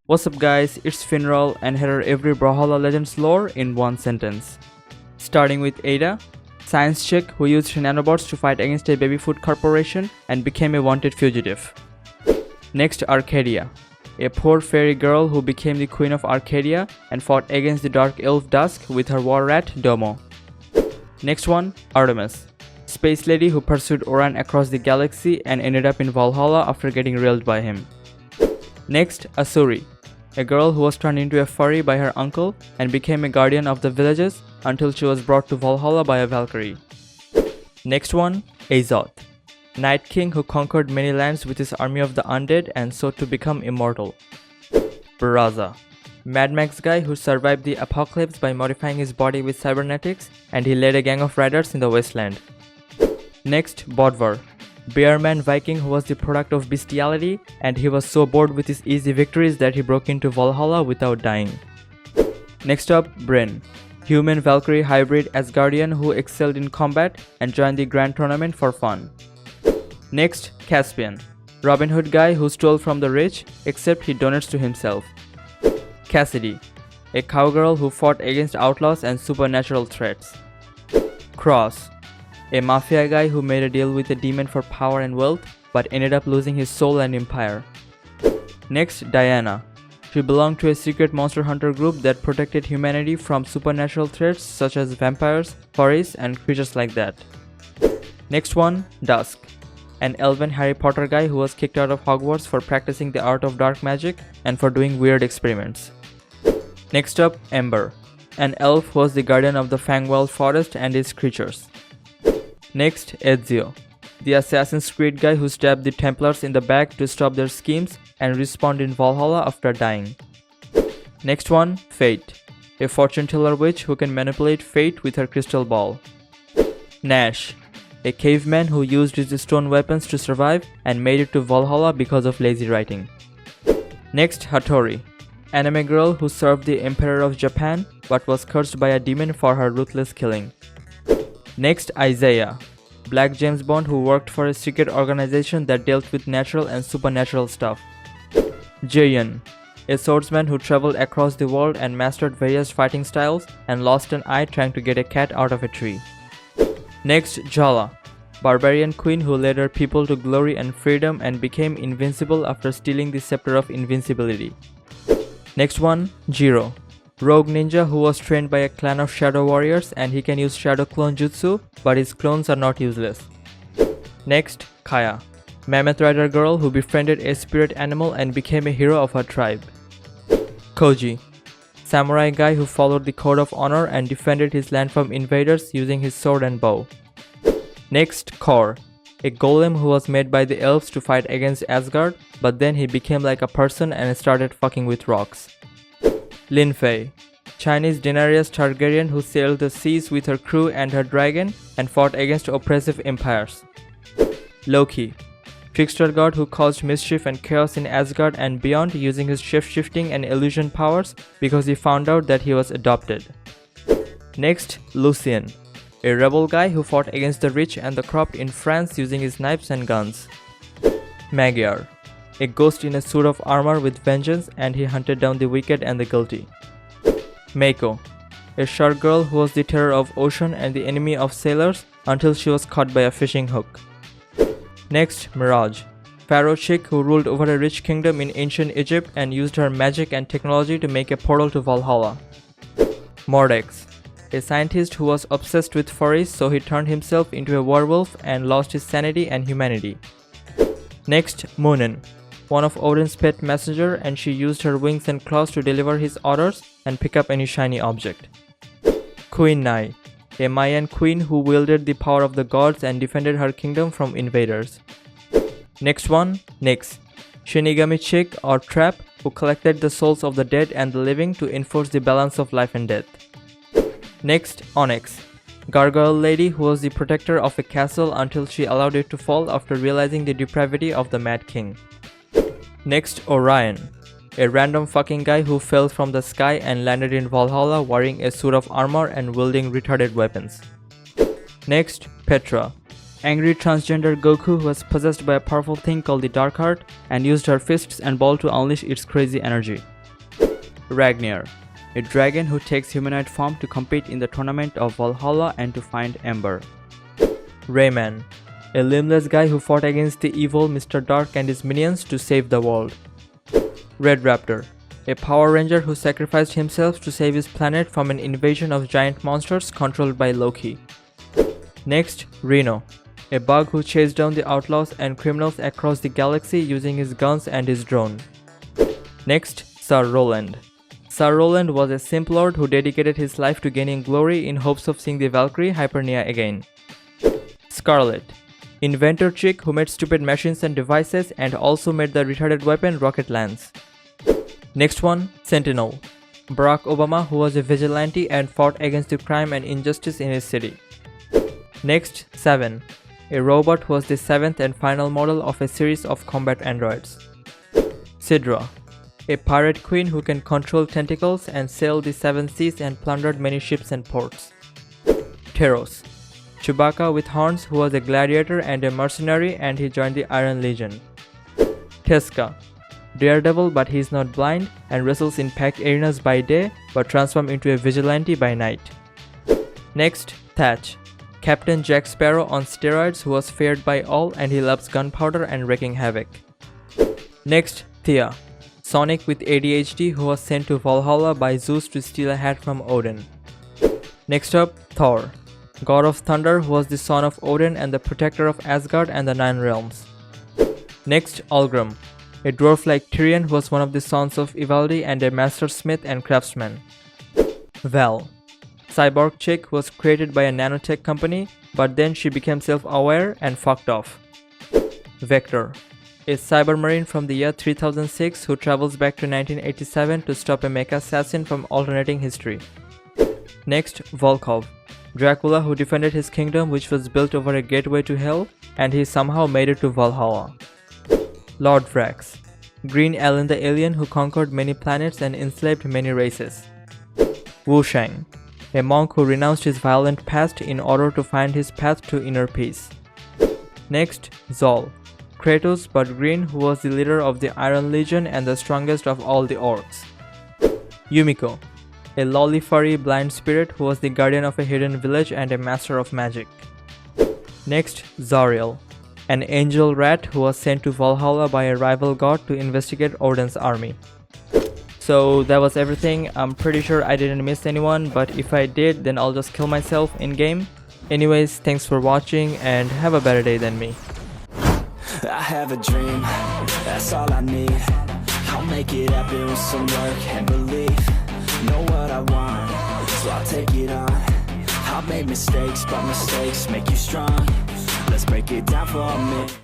What's up guys, it's Finnrall and here are every Brawlhalla Legends lore in one sentence. Starting with Ada, science chick who used nanobots to fight against a baby food corporation and became a wanted fugitive. Next, Arcadia, a poor fairy girl who became the queen of Arcadia and fought against the dark elf Dusk with her war rat Domo. Next one, Artemis, space lady who pursued Oran across the galaxy and ended up in Brawlhalla after getting railed by him. Next, Asuri, a girl who was turned into a furry by her uncle and became a guardian of the villages until she was brought to Valhalla by a Valkyrie. Next one, Azoth, Night King who conquered many lands with his army of the undead and sought to become immortal. Baraza, Mad Max guy who survived the apocalypse by modifying his body with cybernetics, and he led a gang of riders in the wasteland. Next, Bodvar, Bearman Viking who was the product of bestiality, and he was so bored with his easy victories that he broke into Valhalla without dying. Next up, Brynn, human Valkyrie hybrid Asgardian who excelled in combat and joined the grand tournament for fun. Next, Caspian, Robin Hood guy who stole from the rich except he donates to himself. Cassidy, a cowgirl who fought against outlaws and supernatural threats. Cross, a mafia guy who made a deal with a demon for power and wealth but ended up losing his soul and empire. Next, Diana, she belonged to a secret monster hunter group that protected humanity from supernatural threats such as vampires, furries, and creatures like that. Next one, Dusk, an elven Harry Potter guy who was kicked out of Hogwarts for practicing the art of dark magic and for doing weird experiments. Next up, Ember, an elf who was the guardian of the Fangwell forest and its creatures. Next, Ezio, the Assassin's Creed guy who stabbed the Templars in the back to stop their schemes and respawned in Valhalla after dying. Next one, Fate, a fortune teller witch who can manipulate fate with her crystal ball. Nash, a caveman who used his stone weapons to survive and made it to Valhalla because of lazy writing. Next, Hattori, anime girl who served the Emperor of Japan but was cursed by a demon for her ruthless killing. Next, Isaiah, Black James Bond who worked for a secret organization that dealt with natural and supernatural stuff. Jayan, a swordsman who traveled across the world and mastered various fighting styles and lost an eye trying to get a cat out of a tree. Next, Jala, barbarian queen who led her people to glory and freedom and became invincible after stealing the scepter of invincibility. Next one, Jiro, rogue ninja who was trained by a clan of shadow warriors and he can use shadow clone jutsu, but his clones are not useless. Next, Kaya, mammoth rider girl who befriended a spirit animal and became a hero of her tribe. Koji, samurai guy who followed the code of honor and defended his land from invaders using his sword and bow. Next, Kor, a golem who was made by the elves to fight against Asgard, but then he became like a person and started fucking with rocks. Lin Fei, Chinese Daenerys Targaryen who sailed the seas with her crew and her dragon and fought against oppressive empires. Loki, trickster god who caused mischief and chaos in Asgard and beyond using his shape-shifting and illusion powers because he found out that he was adopted. Next, Lucien, a rebel guy who fought against the rich and the corrupt in France using his knives and guns. Magyar, a ghost in a suit of armor with vengeance, and he hunted down the wicked and the guilty. Meiko, a shark girl who was the terror of ocean and the enemy of sailors until she was caught by a fishing hook. Next, Mirage, pharaoh chick who ruled over a rich kingdom in ancient Egypt and used her magic and technology to make a portal to Valhalla. Mordex, a scientist who was obsessed with furries, so he turned himself into a werewolf and lost his sanity and humanity. Next, Munin, one of Odin's pet messenger, and she used her wings and claws to deliver his orders and pick up any shiny object. Queen Nai, a Mayan queen who wielded the power of the gods and defended her kingdom from invaders. Next one, Nyx, Shinigami chick or trap who collected the souls of the dead and the living to enforce the balance of life and death. Next, Onyx, gargoyle lady who was the protector of a castle until she allowed it to fall after realizing the depravity of the Mad King. Next, Orion, a random fucking guy who fell from the sky and landed in Valhalla wearing a suit of armor and wielding retarded weapons. Next, Petra, angry transgender Goku who was possessed by a powerful thing called the Dark Heart and used her fists and ball to unleash its crazy energy. Ragnar, a dragon who takes humanoid form to compete in the tournament of Brawlhalla and to find Ember. Rayman, a limbless guy who fought against the evil Mr. Dark and his minions to save the world. Red Raptor, a Power Ranger who sacrificed himself to save his planet from an invasion of giant monsters controlled by Loki. Next, Reno, a bug who chased down the outlaws and criminals across the galaxy using his guns and his drone. Next, Sir Roland. Sir Roland was a simp lord who dedicated his life to gaining glory in hopes of seeing the Valkyrie Hypernia again. Scarlet, inventor chick who made stupid machines and devices and also made the retarded weapon Rocket Lance. Next one, Sentinel, Barack Obama who was a vigilante and fought against the crime and injustice in his city. Next, Seven, a robot who was the 7th and final model of a series of combat androids. Sidra, a pirate queen who can control tentacles and sail the 7 seas and plundered many ships and ports. Teros, Chewbacca with horns who was a gladiator and a mercenary and he joined the Iron Legion. Teska, Daredevil but he is not blind and wrestles in packed arenas by day but transforms into a vigilante by night. Next, Thatch, Captain Jack Sparrow on steroids who was feared by all and he loves gunpowder and wreaking havoc. Next, Thea, Sonic with ADHD who was sent to Valhalla by Zeus to steal a hat from Odin. Next up, Thor, God of Thunder who was the son of Odin and the protector of Asgard and the 9 realms. Next, Algrim, a dwarf like Tyrion who was one of the sons of Ivaldi and a master smith and craftsman. Val, cyborg chick who was created by a nanotech company but then she became self-aware and fucked off. Vector, a cybermarine from the year 3006 who travels back to 1987 to stop a mecha assassin from alternating history. Next, Volkov, Dracula who defended his kingdom which was built over a gateway to hell and he somehow made it to Valhalla. Lord Vrax, Green Alien the alien who conquered many planets and enslaved many races. Wu Shang, a monk who renounced his violent past in order to find his path to inner peace. Next, Zol, Kratos but green who was the leader of the Iron Legion and the strongest of all the orcs. Yumiko, a lolly furry blind spirit who was the guardian of a hidden village and a master of magic. Next, Zariel, an angel rat who was sent to Valhalla by a rival god to investigate Odin's army. So that was everything. I'm pretty sure I didn't miss anyone, but if I did then I'll just kill myself in game. Anyways, thanks for watching and have a better day than me. I have a dream, that's all I need. I'll make it happen with some work and belief. Know what I want, so I'll take it on. I've made mistakes, but mistakes make you strong. Let's break it down for a minute.